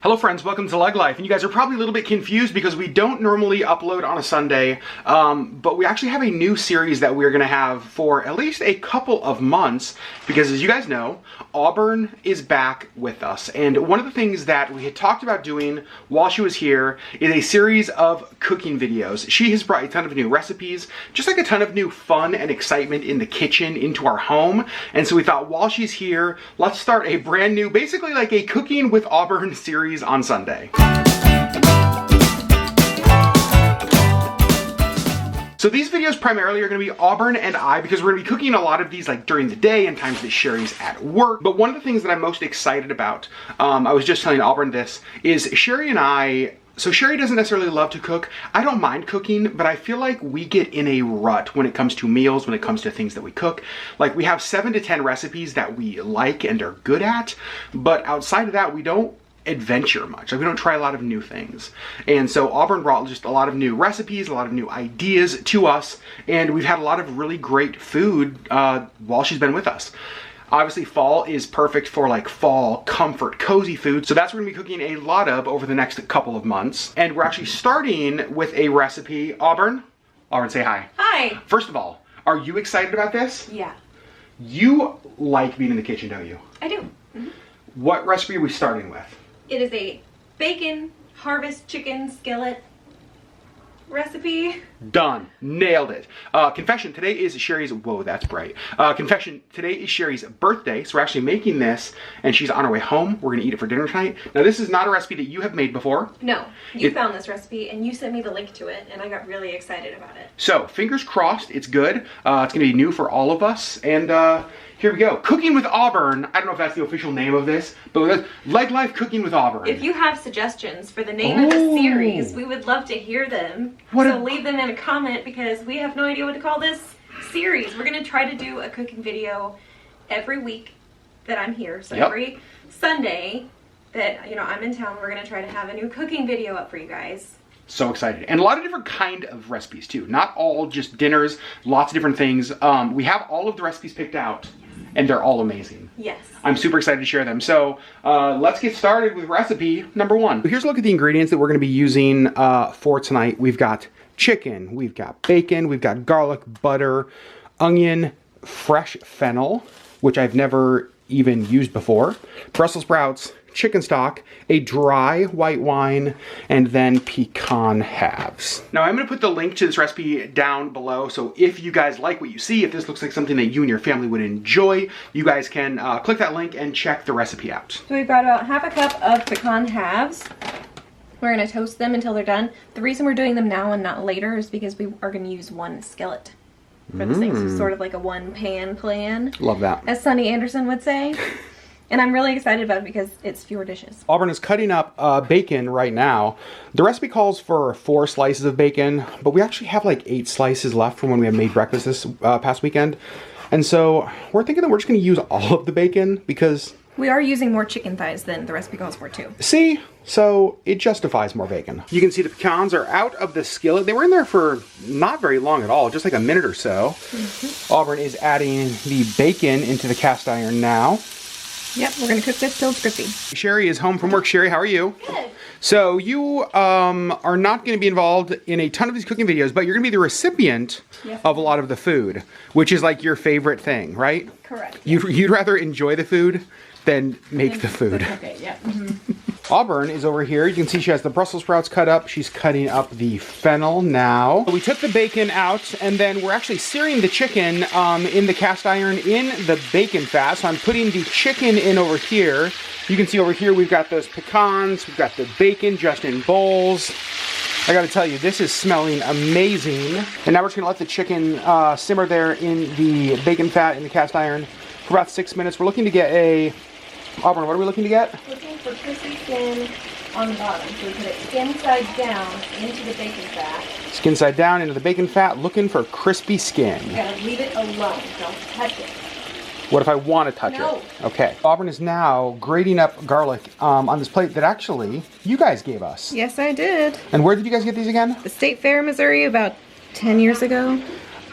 Hello friends, welcome to LeggLife, and you guys are probably a little bit confused because we don't normally upload on a Sunday, but we actually have a new series that we're going to have for at least a couple of months because, as you guys know, Auburn is back with us, and one of the things that we had talked about doing while she was here is a series of cooking videos. She has brought a ton of new recipes, just like a ton of new fun and excitement in the kitchen into our home, and so we thought while she's here, let's start a brand new, basically like a Cooking with Auburn series on Sunday. So these videos primarily are going to be Auburn and I, because we're going to be cooking a lot of these like during the day and times that Sherri's at work. But one of the things that I'm most excited about, I was just telling Auburn this, is Sherri and I. So Sherri doesn't necessarily love to cook. I don't mind cooking, but I feel like we get in a rut when it comes to meals, when it comes to things that we cook. Like we have 7 to 10 recipes that we like and are good at, but outside of that, we don't adventure much. Like we don't try a lot of new things. And so Auburn brought just a lot of new recipes, a lot of new ideas to us, and we've had a lot of really great food while she's been with us. Obviously, fall is perfect for like fall comfort, cozy food. So that's what we're gonna be cooking a lot of over the next couple of months. And we're actually starting with a recipe. Auburn, say hi. Hi. First of all, are you excited about this? Yeah. You like being in the kitchen, don't you? I do. Mm-hmm. What recipe are we starting with? It is a bacon harvest chicken skillet recipe. Done. Nailed it. Confession, today is Sherri's, whoa, that's bright. Confession, today is Sherri's birthday, so we're actually making this, and she's on her way home. We're gonna eat it for dinner tonight. Now, this is not a recipe that you have made before. No, you found this recipe, and you sent me the link to it, and I got really excited about it. So, fingers crossed, it's good. It's gonna be new for all of us, and here we go. Cooking with Auburn. I don't know if that's the official name of this, but LeggLife Cooking with Auburn. If you have suggestions for the name of the series, we would love to hear them. Leave them in a comment, because we have no idea what to call this series. We're going to try to do a cooking video every week that I'm here. So every Sunday that, I'm in town, we're going to try to have a new cooking video up for you guys. So excited. And a lot of different kind of recipes too. Not all just dinners, lots of different things. We have all of the recipes picked out, and they're all amazing. Yes. I'm super excited to share them. So let's get started with recipe number 1. Here's a look at the ingredients that we're going to be using for tonight. We've got chicken, we've got bacon, we've got garlic, butter, onion, fresh fennel, which I've never even used before, Brussels sprouts, chicken stock, a dry white wine, and then pecan halves. Now I'm going to put the link to this recipe down below, so if you guys like what you see, if this looks like something that you and your family would enjoy, you guys can click that link and check the recipe out. So we've got about half a cup of pecan halves. We're going to toast them until they're done. The reason we're doing them now and not later is because we are going to use one skillet for this thing. So sort of like a one-pan plan. Love that. As Sonny Anderson would say. And I'm really excited about it because it's fewer dishes. Auburn is cutting up bacon right now. The recipe calls for 4 slices of bacon, but we actually have like 8 slices left from when we had made breakfast this past weekend. And so we're thinking that we're just going to use all of the bacon because we are using more chicken thighs than the recipe calls for too. See? So it justifies more bacon. You can see the pecans are out of the skillet. They were in there for not very long at all, just like a minute or so. Auburn is adding the bacon into the cast iron now. Yep, we're gonna cook this till it's crispy. Sherri is home from work. Sherri, how are you? Good. So you are not gonna be involved in a ton of these cooking videos, but you're gonna be the recipient of a lot of the food, which is like your favorite thing, right? Correct. You'd rather enjoy the food than make the food. Okay, yeah. Auburn is over here. You can see she has the Brussels sprouts cut up. She's cutting up the fennel now. We took the bacon out, and then we're actually searing the chicken in the cast iron in the bacon fat. So I'm putting the chicken in over here. You can see over here we've got those pecans. We've got the bacon just in bowls. I gotta tell you, this is smelling amazing. And now we're just gonna let the chicken simmer there in the bacon fat in the cast iron for about 6 minutes. We're looking to get a... Auburn, what are we looking to get? Looking for crispy skin on the bottom. So we put it skin side down into the bacon fat. Skin side down into the bacon fat, looking for crispy skin. You gotta leave it alone. Don't touch it. What if I want to touch it? Okay. Auburn is now grating up garlic on this plate that actually you guys gave us. Yes, I did. And where did you guys get these again? The State Fair, Missouri, about 10 years ago.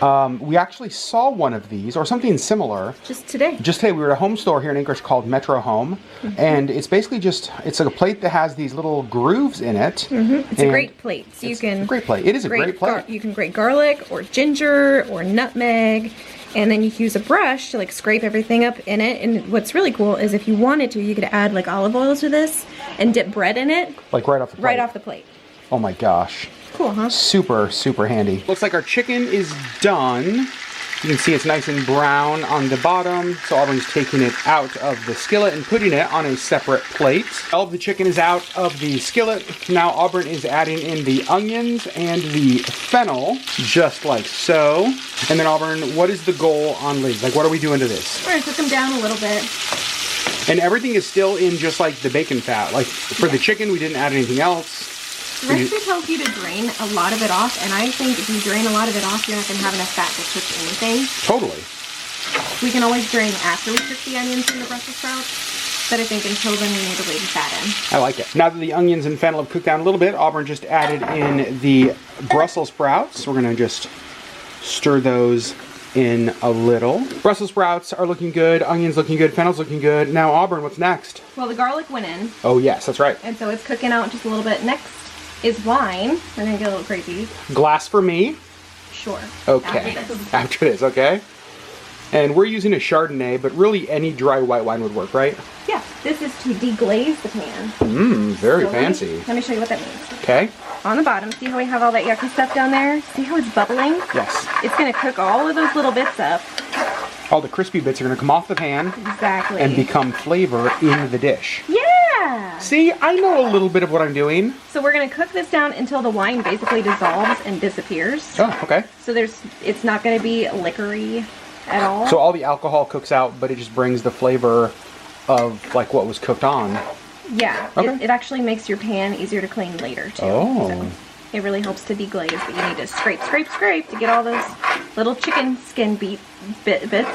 We actually saw one of these, or something similar. Just today. Just today, we were at a home store here in Anchorage called Metro Home, and it's basically just, it's like a plate that has these little grooves in it. It's a great plate. So you can... a great plate. It is a great plate. You can grate garlic, or ginger, or nutmeg, and then you use a brush to like scrape everything up in it. And what's really cool is if you wanted to, you could add like olive oil to this and dip bread in it. Like right off the plate. Right off the plate. Oh my gosh. Cool, huh? Super, super handy. Looks like our chicken is done. You can see it's nice and brown on the bottom. So Auburn's taking it out of the skillet and putting it on a separate plate. All of the chicken is out of the skillet. Now Auburn is adding in the onions and the fennel, just like so. And then Auburn, what is the goal on Legg? Like, what are we doing to this? We're gonna cook them down a little bit. And everything is still in just like the bacon fat. Like for the chicken, we didn't add anything else. The recipe tells you to drain a lot of it off, and I think if you drain a lot of it off, you're not going to have enough fat to cook anything. Totally. We can always drain after we cook the onions and the Brussels sprouts, but I think until then we need to leave the fat in. I like it. Now that the onions and fennel have cooked down a little bit, Auburn just added in the Brussels sprouts. We're going to just stir those in a little. Brussels sprouts are looking good, onions looking good, fennel's looking good. Now Auburn, what's next? Well, the garlic went in. Oh yes, that's right. And so it's cooking out just a little bit. Next is wine. We're gonna get a little crazy. Glass for me. Sure. Okay. After this, okay. And we're using a Chardonnay, but really any dry white wine would work, right? Yeah. This is to deglaze the pan. Mmm, very So fancy. Let me show you what that means. Okay. On the bottom, see how we have all that yucky stuff down there? See how it's bubbling? Yes. It's gonna cook all of those little bits up. All the crispy bits are going to come off the pan. Exactly. And become flavor in the dish. Yeah! See, I know a little bit of what I'm doing. So we're gonna cook this down until the wine basically dissolves and disappears. Oh, okay. So it's not gonna be liquory at all. So all the alcohol cooks out, but it just brings the flavor of like what was cooked on. Yeah. Okay. It actually makes your pan easier to clean later too. Oh. So it really helps to deglaze, but you need to scrape, scrape, scrape to get all those little chicken skin bits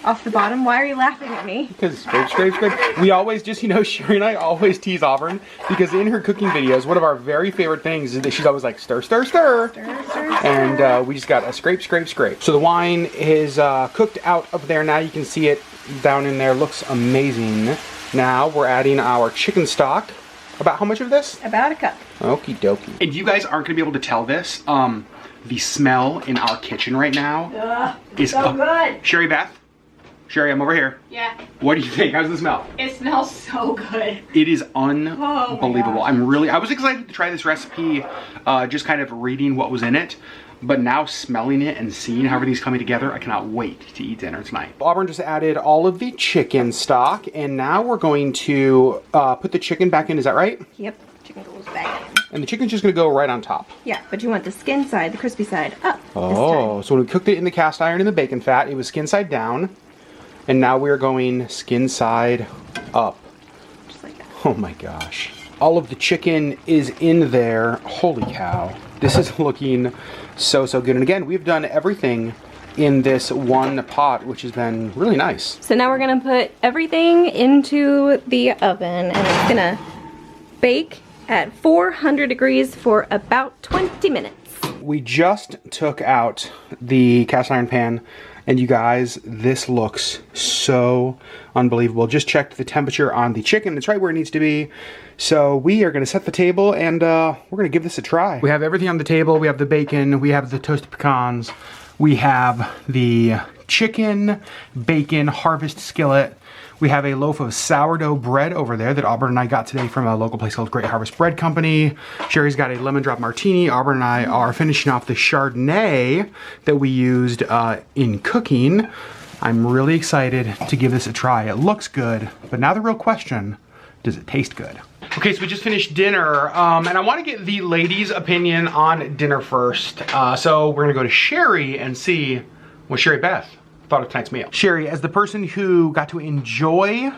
off the bottom. Why are you laughing at me? Because scrape, scrape, scrape. We always just, you know, Sherri and I always tease Auburn because in her cooking videos, one of our very favorite things is that she's always like, stir, stir, stir. Stir, stir, And we just got a scrape, scrape, scrape. So the wine is cooked out of there. Now you can see it down in there. Looks amazing. Now we're adding our chicken stock. About how much of this? About a cup. Okie dokie. And you guys aren't gonna be able to tell this. The smell in our kitchen right now is so good. Sherri Beth. Sherri, I'm over here. Yeah. What do you think? How's the smell? It smells so good. It is unbelievable. I was excited to try this recipe, just kind of reading what was in it. But now smelling it and seeing how everything's coming together, I cannot wait to eat dinner tonight. Auburn just added all of the chicken stock, and now we're going to put the chicken back in, is that right? Yep. Chicken goes back in. And the chicken's just gonna go right on top. Yeah, but you want the skin side, the crispy side, up. Oh, so when we cooked it in the cast iron in the bacon fat, it was skin side down. And now we're going skin side up. Just like that. Oh my gosh. All of the chicken is in there. Holy cow. This is looking so, so good. And again, we've done everything in this one pot, which has been really nice. So now we're gonna put everything into the oven and it's gonna bake at 400 degrees for about 20 minutes. We just took out the cast iron pan, and you guys, this looks so unbelievable. Just checked the temperature on the chicken. It's right where it needs to be. So we are gonna set the table and we're gonna give this a try. We have everything on the table. We have the bacon, we have the toasted pecans, we have the chicken, bacon, harvest skillet. We have a loaf of sourdough bread over there that Auburn and I got today from a local place called Great Harvest Bread Company. Sherri's got a lemon drop martini. Auburn and I are finishing off the Chardonnay that we used in cooking. I'm really excited to give this a try. It looks good, but now the real question, does it taste good? Okay, so we just finished dinner, and I want to get the ladies' opinion on dinner first. So we're gonna go to Sherri and see what Sherri Beth thought of tonight's meal. Sherri, as the person who got to enjoy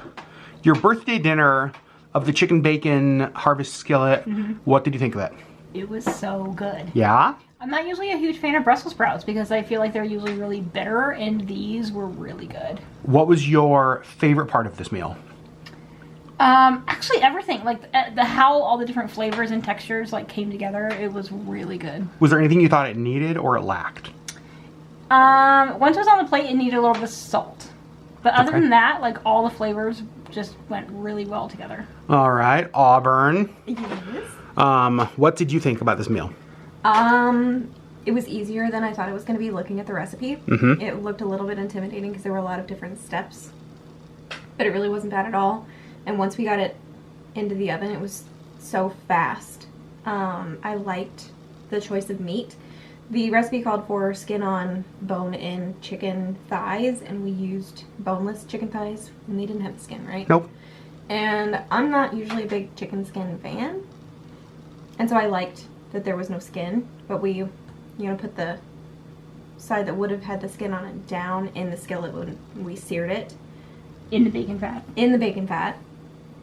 your birthday dinner of the chicken bacon harvest skillet, what did you think of it? It was so good. Yeah? I'm not usually a huge fan of Brussels sprouts because I feel like they're usually really bitter, and these were really good. What was your favorite part of this meal? Actually everything, like the how all the different flavors and textures like came together, it was really good. Was there anything you thought it needed or it lacked? Once it was on the plate, it needed a little bit of salt. But other than that, like all the flavors just went really well together. All right, Auburn. Yes. What did you think about this meal? It was easier than I thought it was going to be looking at the recipe. It looked a little bit intimidating because there were a lot of different steps. But it really wasn't bad at all. And once we got it into the oven, it was so fast. I liked the choice of meat. The recipe called for skin on, bone in chicken thighs, and we used boneless chicken thighs, and they didn't have the skin, right? Nope. And I'm not usually a big chicken skin fan, and so I liked that there was no skin, but we, put the side that would have had the skin on it down in the skillet when we seared it. In the bacon fat. In the bacon fat.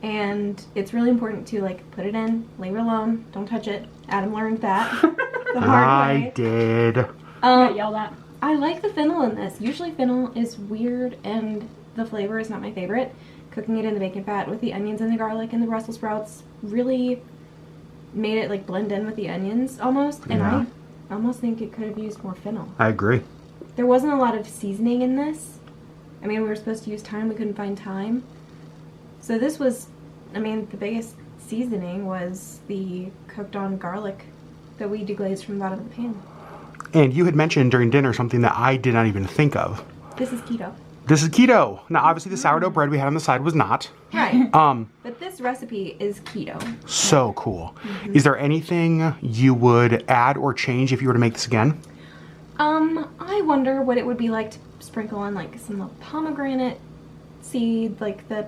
And it's really important to, like, put it in, leave it alone, don't touch it. Adam learned that the hard way. I did. Got yelled at. I like the fennel in this. Usually fennel is weird and the flavor is not my favorite. Cooking it in the bacon fat with the onions and the garlic and the Brussels sprouts really made it, like, blend in with the onions almost. And Yeah. I almost think it could have used more fennel. I agree. There wasn't a lot of seasoning in this. I mean, we were supposed to use thyme. We couldn't find thyme. So this was, the biggest seasoning was the cooked on garlic that we deglazed from the bottom of the pan. And you had mentioned during dinner something that I did not even think of. This is keto. This is keto. Now, obviously, the sourdough bread we had on the side was not. Right. But this recipe is keto. So cool. Is there anything you would add or change if you were to make this again? I wonder what it would be like to sprinkle on, like, some pomegranate seed, like the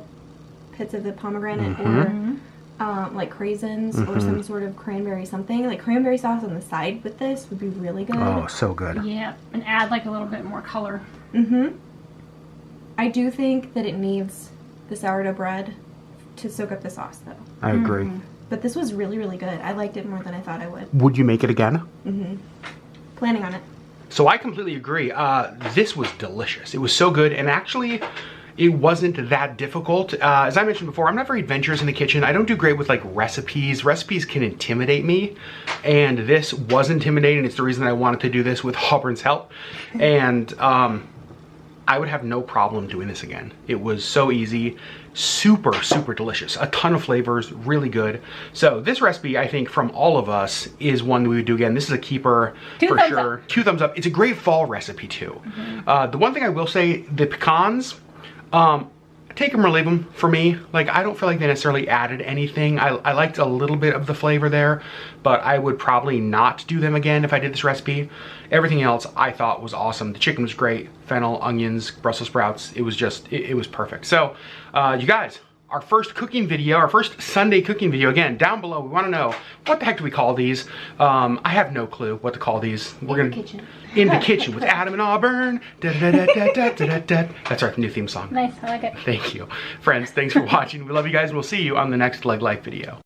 pits of the pomegranate, or like craisins, or some sort of cranberry something. Like cranberry sauce on the side with this would be really good. Oh, so good. Yeah, and add like a little bit more color. I do think that it needs the sourdough bread to soak up the sauce, though. I agree. But this was really, really good. I liked it more than I thought I would. Would you make it again? Planning on it. So I completely agree. This was delicious. It was so good, and actually, it wasn't that difficult. As I mentioned before, I'm not very adventurous in the kitchen. I don't do great with, like, recipes. Recipes can intimidate me, and this was intimidating. It's the reason I wanted to do this with Auburn's help, and I would have no problem doing this again. It was so easy, super, super delicious. A ton of flavors, really good. So this recipe, I think, from all of us, is one we would do again. This is a keeper for sure. 2 thumbs up. It's a great fall recipe too. The one thing I will say, the pecans, take them or leave them for me. Like, I don't feel like they necessarily added anything. I liked a little bit of the flavor there, but I would probably not do them again if I did this recipe. Everything else I thought was awesome. The chicken was great. Fennel, onions, Brussels sprouts. It was just, it was perfect. So, you guys, our first cooking video, our first Sunday cooking video, again, down below, we want to know, what the heck do we call these? I have no clue what to call these. We're In the kitchen. In the kitchen with Adam and Auburn. Da, da, da, da, da, da, da. That's our new theme song. Nice, I like it. Thank you. Friends, thanks for watching. We love you guys, and we'll see you on the next LeggLife video.